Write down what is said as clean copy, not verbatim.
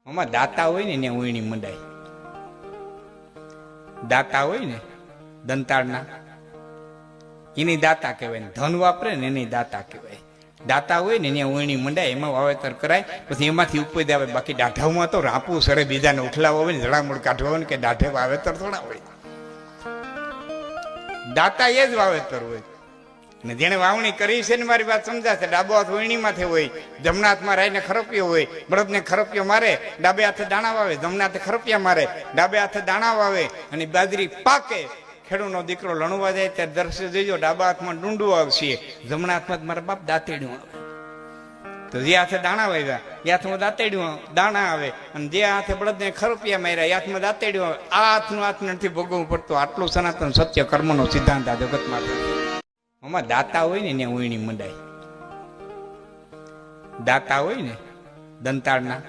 આમાં દાતા હોય ને ત્યાં ઉયણી મંડાય. દાતા હોય ને દંતાળના એની દાતા કહેવાય, ધન વાપરે ને એની દાતા કહેવાય. દાતા હોય ને ત્યાં ઉયણી મંડાય, એમાં વાવેતર કરાય, પછી એમાંથી ઉપજ આવે. બાકી દાઢામાં તો રાપવું સરે બીજાને ઉઠલાવો હોય ને, જડામૂળ કાઢવા હોય ને, કે દાઢે વાવેતર થોડા હોય. દાતા એ જ વાવેતર હોય. ને જેને વાવણી કરી છે ને, મારી વાત સમજાશે, ડાબો હાથ ઉયણીમાંથી હોય, જમણા હાથમાં રાઈને ખરપિયો હોય, બળદને ખરપિયો મારે, ડાબે હાથે દાણા વાવે, જમણા હાથે ખરપિયા મારે, ડાબે હાથે દાણા વાવે અને બાજરી પાકે. ખેડૂતનો દીકરો લણવા જાય ત્યારે દર્શન જોઈજો, ડાબા હાથમાં ડુંડું આવશે, જમણા હાથમાં મારા બાપ દાંતેડ્યું આવે. તો જે હાથે દાણા વાવ્યા એ હાથમાં દાંતેડ્યું દાણા આવે, અને જે હાથે બળદને ખરપિયા માર્યા એ હાથમાં દાંતેડ્યું આવે. આ હાથનું હાથ નથી ભોગવવું પડતું. આટલું સનાતન સત્ય કર્મનો સિદ્ધાંત આ જગતમાં. આમાં દાતા હોય ને ત્યાં ઉયણી મંડાય. દાતા હોય ને દંતાળના